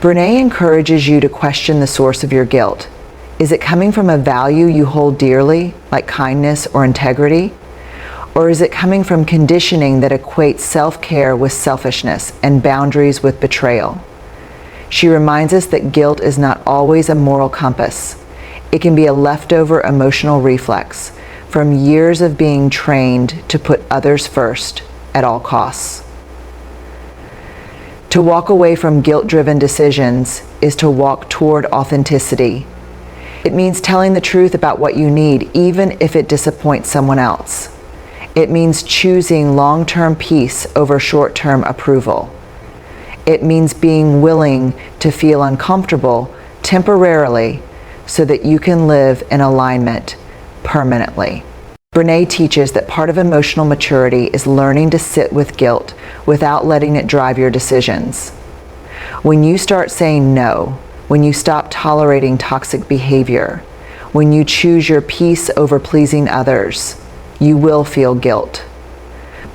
Brené encourages you to question the source of your guilt. Is it coming from a value you hold dearly, like kindness or integrity? Or is it coming from conditioning that equates self-care with selfishness and boundaries with betrayal? She reminds us that guilt is not always a moral compass. It can be a leftover emotional reflex from years of being trained to put others first at all costs. To walk away from guilt-driven decisions is to walk toward authenticity. It means telling the truth about what you need, even if it disappoints someone else. It means choosing long-term peace over short-term approval. It means being willing to feel uncomfortable temporarily so that you can live in alignment permanently. Brené teaches that part of emotional maturity is learning to sit with guilt without letting it drive your decisions. When you start saying no, when you stop tolerating toxic behavior, when you choose your peace over pleasing others, you will feel guilt.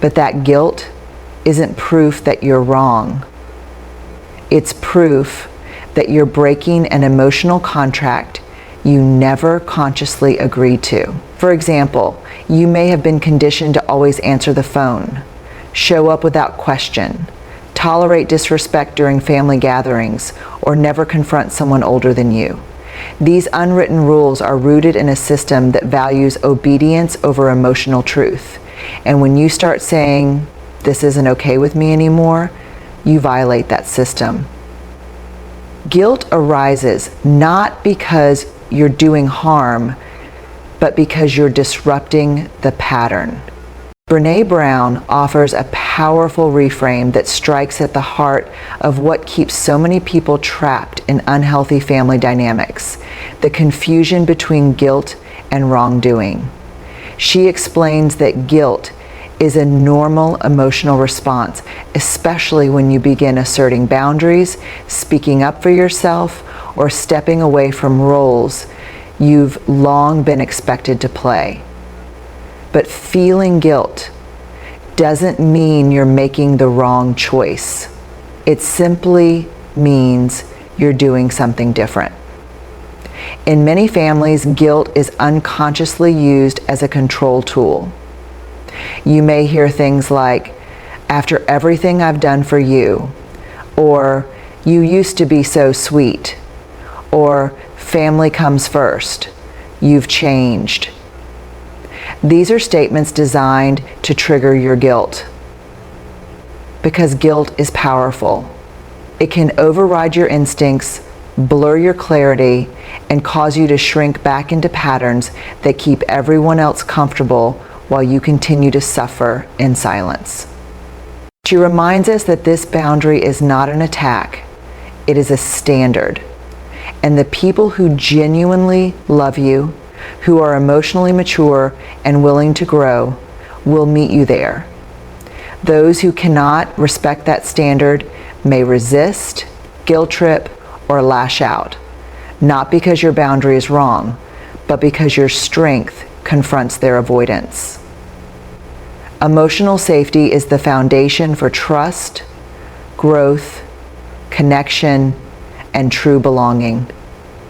But that guilt isn't proof that you're wrong. It's proof that you're breaking an emotional contract you never consciously agreed to. For example, you may have been conditioned to always answer the phone, show up without question, tolerate disrespect during family gatherings, or never confront someone older than you. These unwritten rules are rooted in a system that values obedience over emotional truth. And when you start saying, "This isn't okay with me anymore," you violate that system. Guilt arises not because you're doing harm, but because you're disrupting the pattern. Brené Brown offers a powerful reframe that strikes at the heart of what keeps so many people trapped in unhealthy family dynamics, the confusion between guilt and wrongdoing. She explains that guilt is a normal emotional response, especially when you begin asserting boundaries, speaking up for yourself, or stepping away from roles you've long been expected to play. But feeling guilt doesn't mean you're making the wrong choice. It simply means you're doing something different. In many families, guilt is unconsciously used as a control tool. You may hear things like, "After everything I've done for you," or "You used to be so sweet," or "Family comes first," "You've changed." These are statements designed to trigger your guilt. Because guilt is powerful. It can override your instincts, blur your clarity, and cause you to shrink back into patterns that keep everyone else comfortable while you continue to suffer in silence. She reminds us that this boundary is not an attack, it is a standard. And the people who genuinely love you, who are emotionally mature and willing to grow, will meet you there. Those who cannot respect that standard may resist, guilt trip, or lash out, not because your boundary is wrong, but because your strength confronts their avoidance. Emotional safety is the foundation for trust, growth, connection, and true belonging.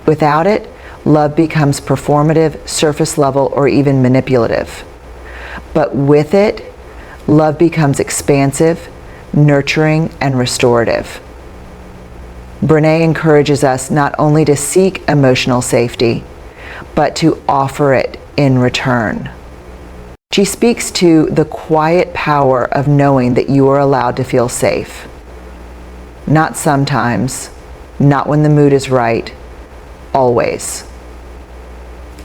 Without it, love becomes performative, surface level, or even manipulative. But with it, love becomes expansive, nurturing, and restorative. Brené encourages us not only to seek emotional safety, but to offer it in return. She speaks to the quiet power of knowing that you are allowed to feel safe. Not sometimes, not when the mood is right, always.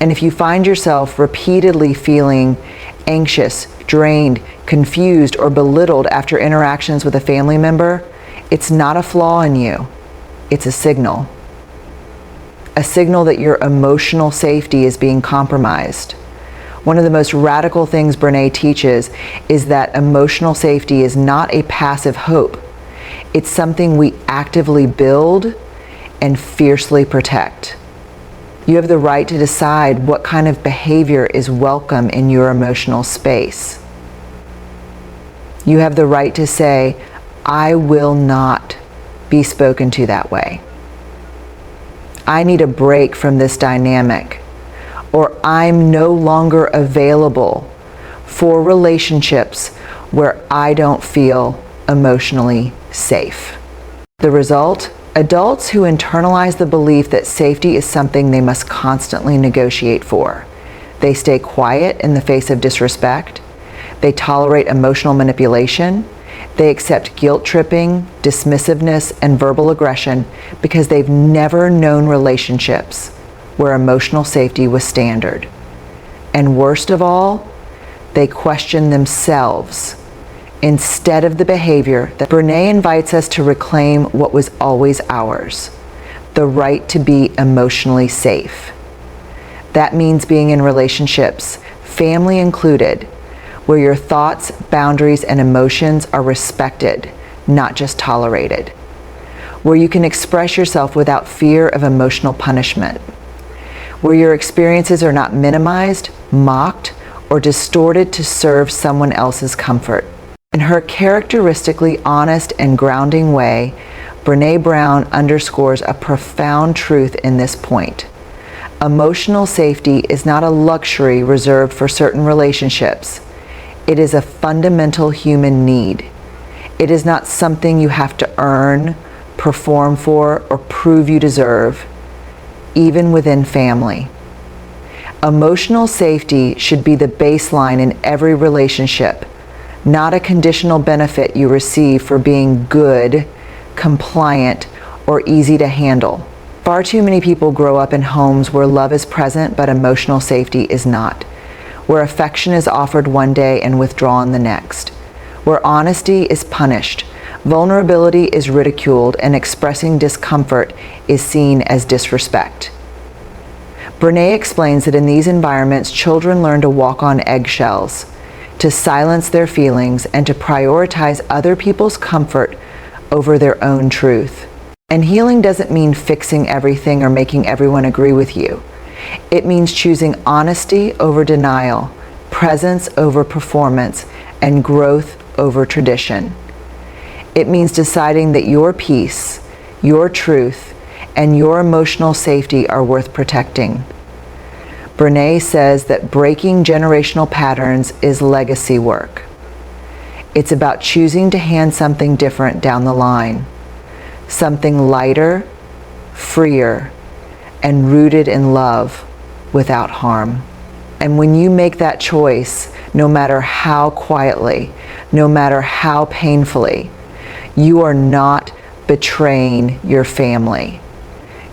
And if you find yourself repeatedly feeling anxious, drained, confused, or belittled after interactions with a family member, it's not a flaw in you. It's a signal. A signal that your emotional safety is being compromised. One of the most radical things Brené teaches is that emotional safety is not a passive hope. It's something we actively build and fiercely protect. You have the right to decide what kind of behavior is welcome in your emotional space. You have the right to say, "I will not be spoken to that way. I need a break from this dynamic, or I'm no longer available for relationships where I don't feel emotionally safe. The result? Adults who internalize the belief that safety is something they must constantly negotiate for. They stay quiet in the face of disrespect. They tolerate emotional manipulation. They accept guilt-tripping, dismissiveness, and verbal aggression because they've never known relationships where emotional safety was standard. And worst of all, they question themselves instead of the behavior that Brené invites us to reclaim what was always ours, the right to be emotionally safe. That means being in relationships, family included, where your thoughts, boundaries, and emotions are respected, not just tolerated. Where you can express yourself without fear of emotional punishment. Where your experiences are not minimized, mocked, or distorted to serve someone else's comfort. In her characteristically honest and grounding way, Brené Brown underscores a profound truth in this point. Emotional safety is not a luxury reserved for certain relationships. It is a fundamental human need. It is not something you have to earn, perform for, or prove you deserve, even within family. Emotional safety should be the baseline in every relationship, not a conditional benefit you receive for being good, compliant, or easy to handle. Far too many people grow up in homes where love is present but emotional safety is not, where affection is offered one day and withdrawn the next, where honesty is punished, vulnerability is ridiculed, and expressing discomfort is seen as disrespect. Brené explains that in these environments, children learn to walk on eggshells, to silence their feelings, and to prioritize other people's comfort over their own truth. And healing doesn't mean fixing everything or making everyone agree with you. It means choosing honesty over denial, presence over performance, and growth over tradition. It means deciding that your peace, your truth, and your emotional safety are worth protecting. Brené says that breaking generational patterns is legacy work. It's about choosing to hand something different down the line, something lighter, freer, and rooted in love without harm. And when you make that choice, no matter how quietly, no matter how painfully, you are not betraying your family.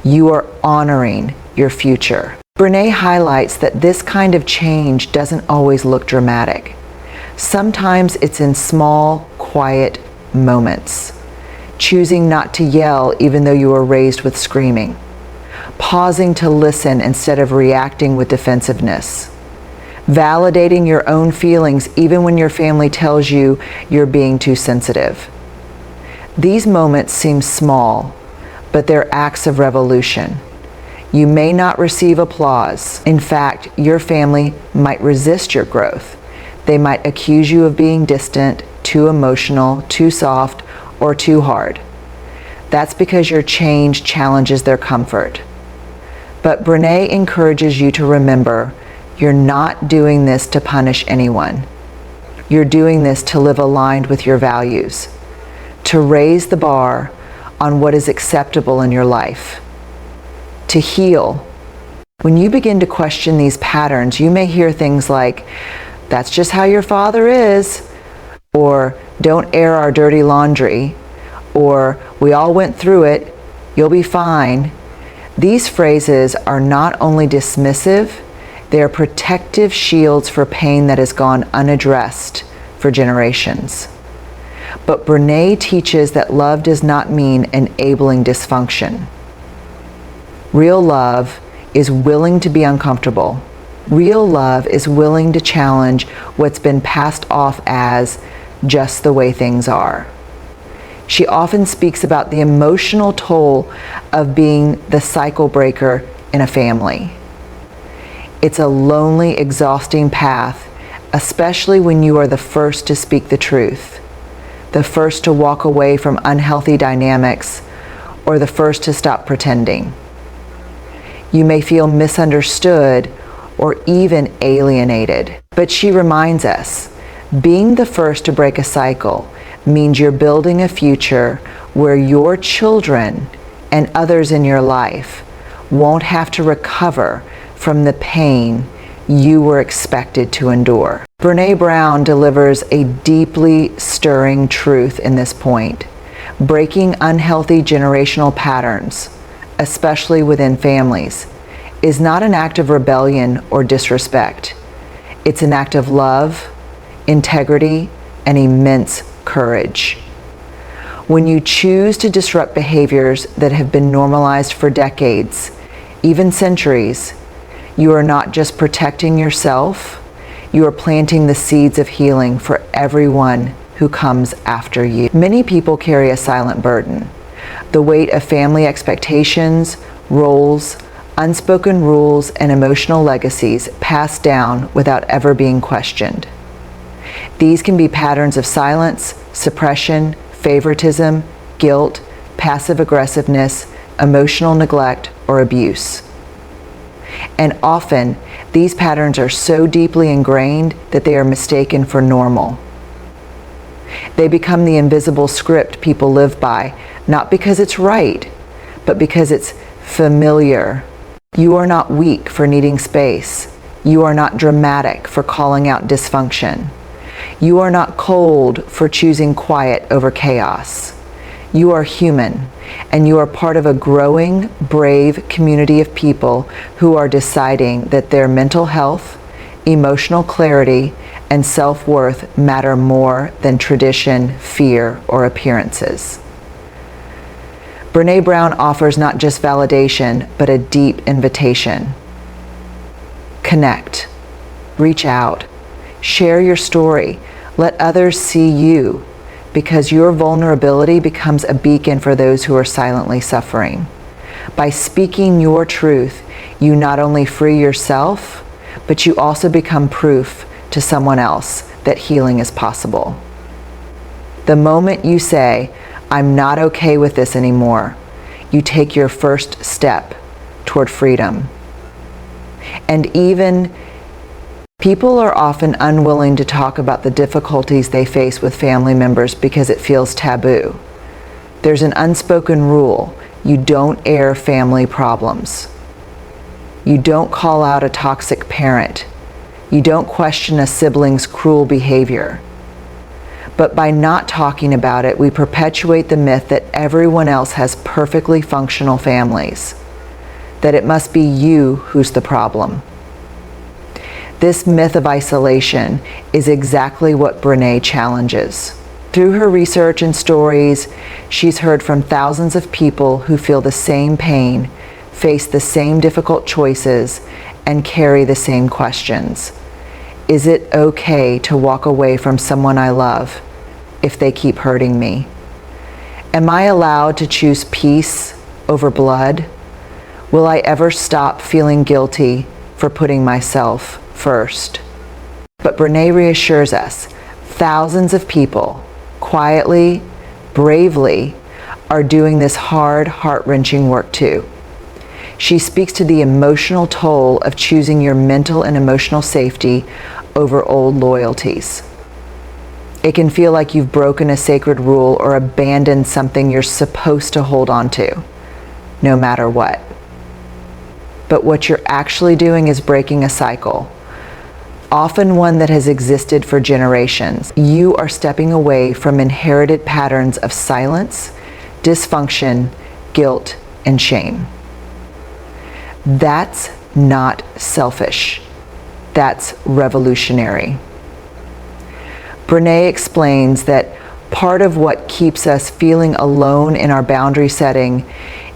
You are honoring your future. Brené highlights that this kind of change doesn't always look dramatic. Sometimes it's in small, quiet moments. Choosing not to yell even though you were raised with screaming. Pausing to listen instead of reacting with defensiveness. Validating your own feelings even when your family tells you you're being too sensitive. These moments seem small, but they're acts of revolution. You may not receive applause. In fact, your family might resist your growth. They might accuse you of being distant, too emotional, too soft, or too hard. That's because your change challenges their comfort. But Brené encourages you to remember, you're not doing this to punish anyone. You're doing this to live aligned with your values, to raise the bar on what is acceptable in your life, to heal. When you begin to question these patterns, you may hear things like, "That's just how your father is," or "Don't air our dirty laundry," or "We all went through it, you'll be fine." These phrases are not only dismissive, they are protective shields for pain that has gone unaddressed for generations. But Brené teaches that love does not mean enabling dysfunction. Real love is willing to be uncomfortable. Real love is willing to challenge what's been passed off as just the way things are. She often speaks about the emotional toll of being the cycle breaker in a family. It's a lonely, exhausting path, especially when you are the first to speak the truth, the first to walk away from unhealthy dynamics, or the first to stop pretending. You may feel misunderstood or even alienated. But she reminds us, being the first to break a cycle means you're building a future where your children and others in your life won't have to recover from the pain you were expected to endure. Brené Brown delivers a deeply stirring truth in this point. Breaking unhealthy generational patterns, especially within families, is not an act of rebellion or disrespect. It's an act of love, integrity, and immense courage. When you choose to disrupt behaviors that have been normalized for decades, even centuries, you are not just protecting yourself, you are planting the seeds of healing for everyone who comes after you. Many people carry a silent burden, the weight of family expectations, roles, unspoken rules, and emotional legacies passed down without ever being questioned. These can be patterns of silence, suppression, favoritism, guilt, passive aggressiveness, emotional neglect, or abuse. And often, these patterns are so deeply ingrained that they are mistaken for normal. They become the invisible script people live by, not because it's right, but because it's familiar. You are not weak for needing space. You are not dramatic for calling out dysfunction. You are not cold for choosing quiet over chaos. You are human, and you are part of a growing, brave community of people who are deciding that their mental health, emotional clarity, and self-worth matter more than tradition, fear, or appearances. Brené Brown offers not just validation, but a deep invitation. Connect, reach out, share your story, let others see you, because your vulnerability becomes a beacon for those who are silently suffering. By speaking your truth, you not only free yourself, but you also become proof to someone else that healing is possible. The moment you say, "I'm not okay with this anymore," you take your first step toward freedom. And even people are often unwilling to talk about the difficulties they face with family members because it feels taboo. There's an unspoken rule: you don't air family problems. You don't call out a toxic parent. You don't question a sibling's cruel behavior. But by not talking about it, we perpetuate the myth that everyone else has perfectly functional families, that it must be you who's the problem. This myth of isolation is exactly what Brené challenges. Through her research and stories, she's heard from thousands of people who feel the same pain, face the same difficult choices, and carry the same questions. Is it okay to walk away from someone I love if they keep hurting me? Am I allowed to choose peace over blood? Will I ever stop feeling guilty for putting myself first? But Brené reassures us, thousands of people, quietly, bravely, are doing this hard, heart-wrenching work too. She speaks to the emotional toll of choosing your mental and emotional safety over old loyalties. It can feel like you've broken a sacred rule or abandoned something you're supposed to hold on to, no matter what. But what you're actually doing is breaking a cycle, often one that has existed for generations. You are stepping away from inherited patterns of silence, dysfunction, guilt, and shame. That's not selfish. That's revolutionary. Brené explains that part of what keeps us feeling alone in our boundary setting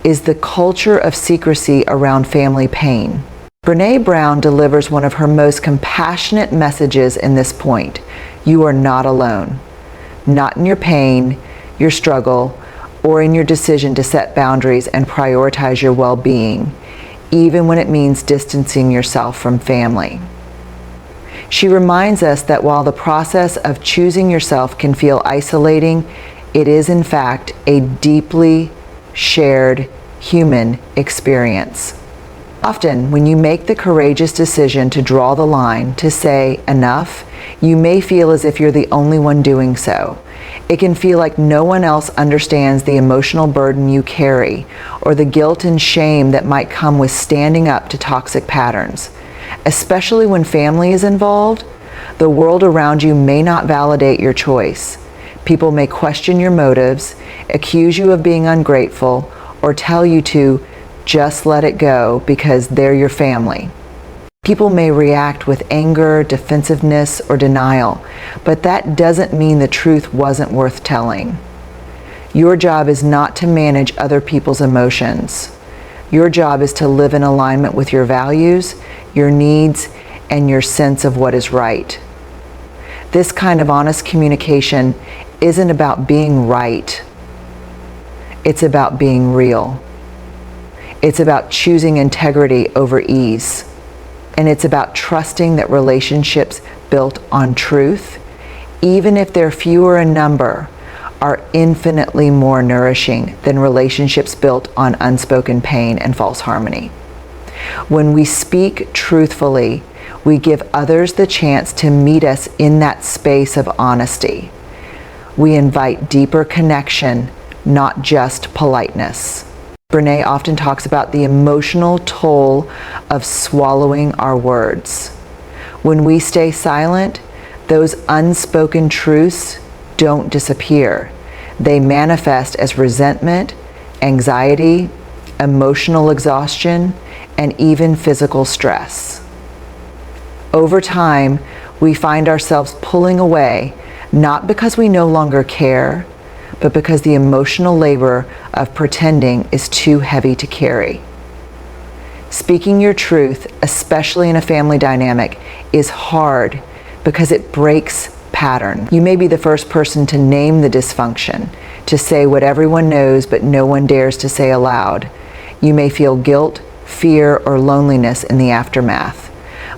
is the culture of secrecy around family pain. Brené Brown delivers one of her most compassionate messages in this point. You are not alone. Not in your pain, your struggle, or in your decision to set boundaries and prioritize your well-being, even when it means distancing yourself from family. She reminds us that while the process of choosing yourself can feel isolating, it is in fact a deeply shared human experience. Often, when you make the courageous decision to draw the line, to say enough, you may feel as if you're the only one doing so. It can feel like no one else understands the emotional burden you carry, or the guilt and shame that might come with standing up to toxic patterns. Especially when family is involved, the world around you may not validate your choice. People may question your motives, accuse you of being ungrateful, or tell you to just let it go because they're your family. People may react with anger, defensiveness, or denial, but that doesn't mean the truth wasn't worth telling. Your job is not to manage other people's emotions. Your job is to live in alignment with your values, your needs, and your sense of what is right. This kind of honest communication isn't about being right. It's about being real. It's about choosing integrity over ease. And it's about trusting that relationships built on truth, even if they're fewer in number, are infinitely more nourishing than relationships built on unspoken pain and false harmony. When we speak truthfully, we give others the chance to meet us in that space of honesty. We invite deeper connection, not just politeness. Brené often talks about the emotional toll of swallowing our words. When we stay silent, those unspoken truths don't disappear. They manifest as resentment, anxiety, emotional exhaustion, and even physical stress. Over time, we find ourselves pulling away, not because we no longer care, but because the emotional labor of pretending is too heavy to carry. Speaking your truth, especially in a family dynamic, is hard because it breaks pattern. You may be the first person to name the dysfunction, to say what everyone knows but no one dares to say aloud. You may feel guilt, fear, or loneliness in the aftermath.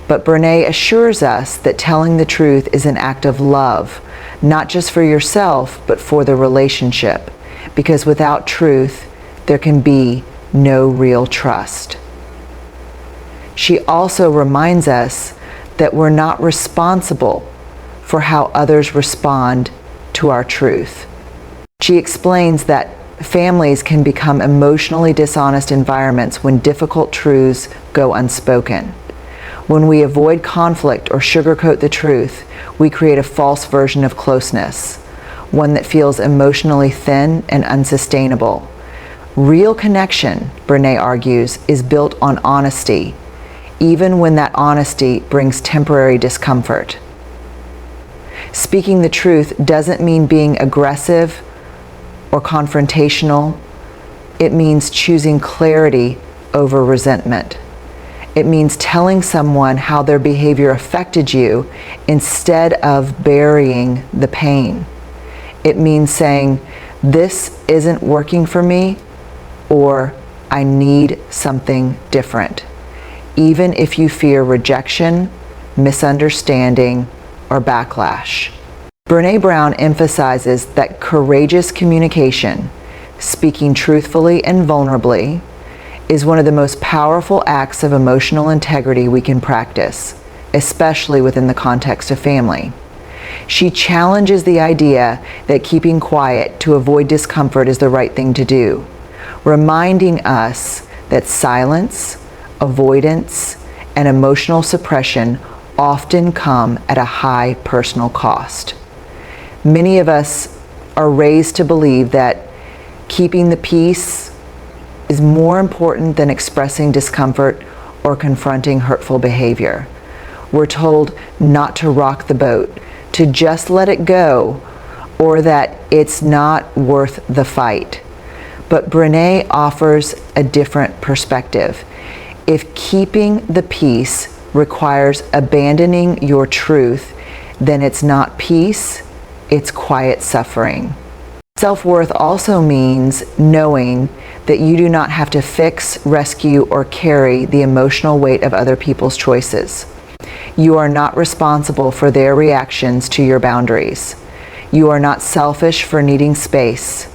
But Brené assures us that telling the truth is an act of love, not just for yourself, but for the relationship. Because without truth, there can be no real trust. She also reminds us that we're not responsible for how others respond to our truth. She explains that families can become emotionally dishonest environments when difficult truths go unspoken. When we avoid conflict or sugarcoat the truth, we create a false version of closeness, one that feels emotionally thin and unsustainable. Real connection, Brené argues, is built on honesty, even when that honesty brings temporary discomfort. Speaking the truth doesn't mean being aggressive or confrontational. It means choosing clarity over resentment. It means telling someone how their behavior affected you instead of burying the pain. It means saying, "This isn't working for me," or "I need something different," even if you fear rejection, misunderstanding, or backlash. Brené Brown emphasizes that courageous communication, speaking truthfully and vulnerably, is one of the most powerful acts of emotional integrity we can practice, especially within the context of family. She challenges the idea that keeping quiet to avoid discomfort is the right thing to do, reminding us that silence, avoidance, and emotional suppression often come at a high personal cost. Many of us are raised to believe that keeping the peace is more important than expressing discomfort or confronting hurtful behavior. We're told not to rock the boat, to just let it go, or that it's not worth the fight. But Brené offers a different perspective. If keeping the peace requires abandoning your truth, then it's not peace, it's quiet suffering. Self-worth also means knowing that you do not have to fix, rescue, or carry the emotional weight of other people's choices. You are not responsible for their reactions to your boundaries. You are not selfish for needing space.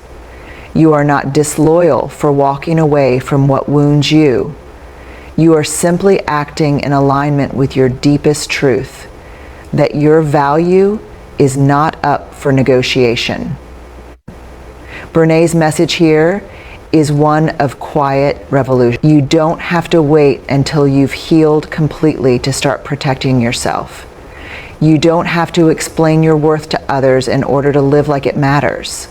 You are not disloyal for walking away from what wounds you. You are simply acting in alignment with your deepest truth, that your value is not up for negotiation. Brené's message here is one of quiet revolution. You don't have to wait until you've healed completely to start protecting yourself. You don't have to explain your worth to others in order to live like it matters.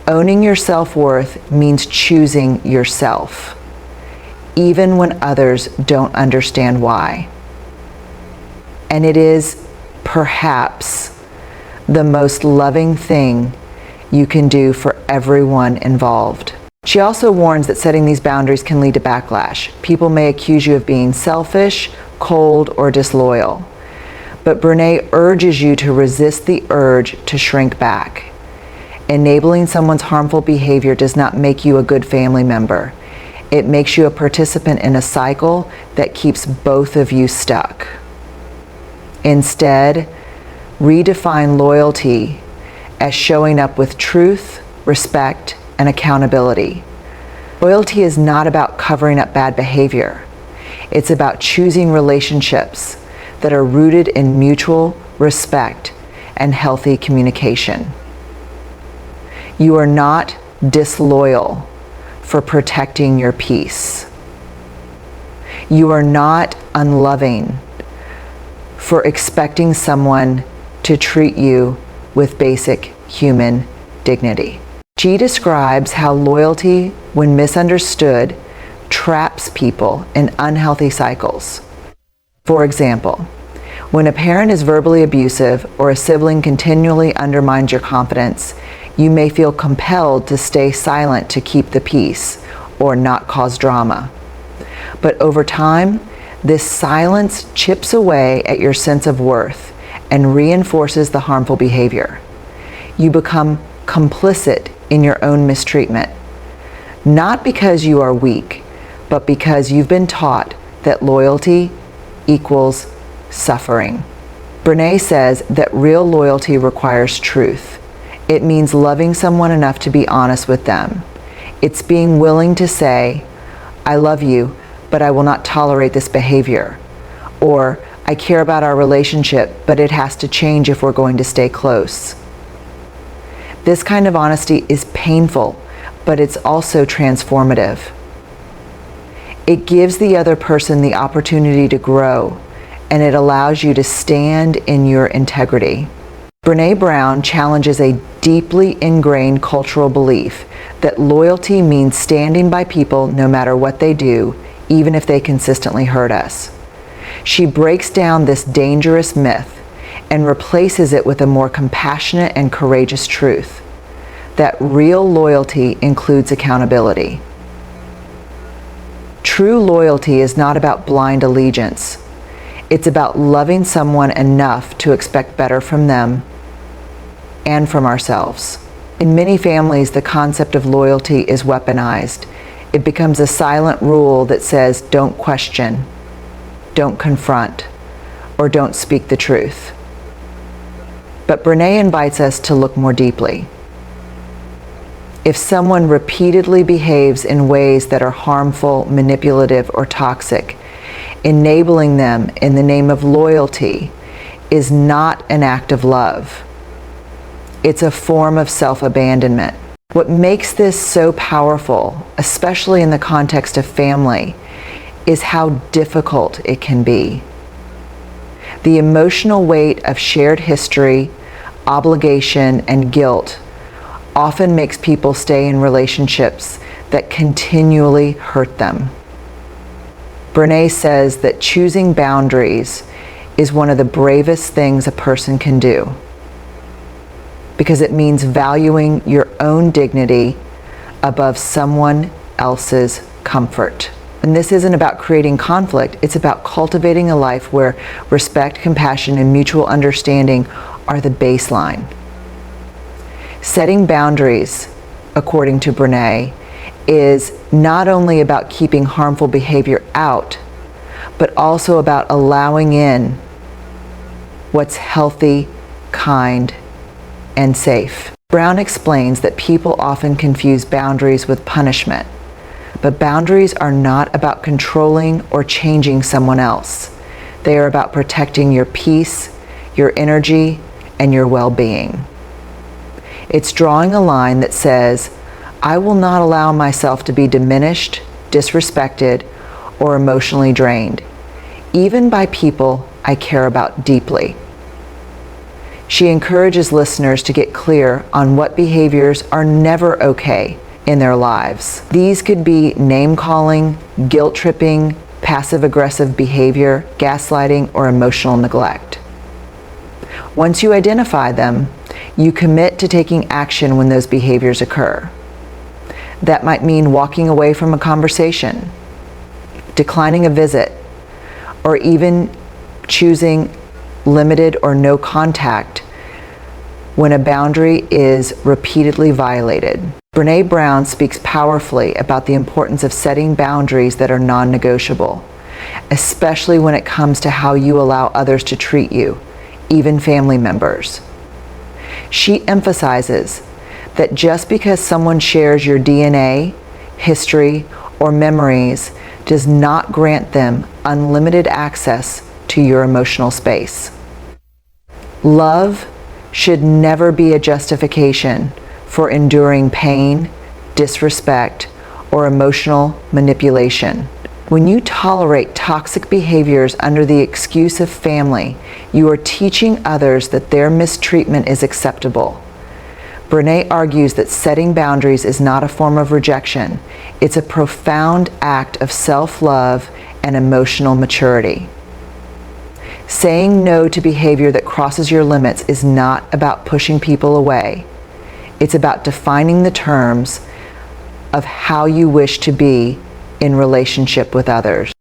Owning your self-worth means choosing yourself, even when others don't understand why. And it is perhaps the most loving thing you can do for everyone involved. She also warns that setting these boundaries can lead to backlash. People may accuse you of being selfish, cold, or disloyal. But Brené urges you to resist the urge to shrink back. Enabling someone's harmful behavior does not make you a good family member. It makes you a participant in a cycle that keeps both of you stuck. Instead, redefine loyalty as showing up with truth, respect, and accountability. Loyalty is not about covering up bad behavior. It's about choosing relationships that are rooted in mutual respect and healthy communication. You are not disloyal for protecting your peace. You are not unloving for expecting someone to treat you with basic human dignity. She describes how loyalty, when misunderstood, traps people in unhealthy cycles. For example, when a parent is verbally abusive or a sibling continually undermines your confidence, you may feel compelled to stay silent to keep the peace or not cause drama. But over time, this silence chips away at your sense of worth and reinforces the harmful behavior. You become complicit in your own mistreatment, not because you are weak, but because you've been taught that loyalty equals suffering. Brené says that real loyalty requires truth. It means loving someone enough to be honest with them. It's being willing to say, I love you, but I will not tolerate this behavior. Or, I care about our relationship, but it has to change if we're going to stay close. This kind of honesty is painful, but it's also transformative. It gives the other person the opportunity to grow, and it allows you to stand in your integrity. Brené Brown challenges a deeply ingrained cultural belief that loyalty means standing by people no matter what they do, even if they consistently hurt us. She breaks down this dangerous myth and replaces it with a more compassionate and courageous truth, that real loyalty includes accountability. True loyalty is not about blind allegiance. It's about loving someone enough to expect better from them and from ourselves. In many families, the concept of loyalty is weaponized. It becomes a silent rule that says, don't question, don't confront, or don't speak the truth. But Brené invites us to look more deeply. If someone repeatedly behaves in ways that are harmful, manipulative, or toxic, enabling them in the name of loyalty is not an act of love. It's a form of self-abandonment. What makes this so powerful, especially in the context of family, is how difficult it can be. The emotional weight of shared history, obligation, and guilt often makes people stay in relationships that continually hurt them. Brené says that choosing boundaries is one of the bravest things a person can do, because it means valuing your own dignity above someone else's comfort. And this isn't about creating conflict, it's about cultivating a life where respect, compassion, and mutual understanding are the baseline. Setting boundaries, according to Brené, is not only about keeping harmful behavior out, but also about allowing in what's healthy, kind, and safe. Brown explains that people often confuse boundaries with punishment, but boundaries are not about controlling or changing someone else. They are about protecting your peace, your energy, and your well-being. It's drawing a line that says, I will not allow myself to be diminished, disrespected, or emotionally drained, even by people I care about deeply. She encourages listeners to get clear on what behaviors are never okay in their lives. These could be name-calling, guilt-tripping, passive-aggressive behavior, gaslighting, or emotional neglect. Once you identify them, you commit to taking action when those behaviors occur. That might mean walking away from a conversation, declining a visit, or even choosing limited or no contact when a boundary is repeatedly violated. Brené Brown speaks powerfully about the importance of setting boundaries that are non-negotiable, especially when it comes to how you allow others to treat you, even family members. She emphasizes that just because someone shares your DNA, history, or memories does not grant them unlimited access to your emotional space. Love should never be a justification for enduring pain, disrespect, or emotional manipulation. When you tolerate toxic behaviors under the excuse of family, you are teaching others that their mistreatment is acceptable. Brené argues that setting boundaries is not a form of rejection. It's a profound act of self-love and emotional maturity. Saying no to behavior that crosses your limits is not about pushing people away. It's about defining the terms of how you wish to be in relationship with others.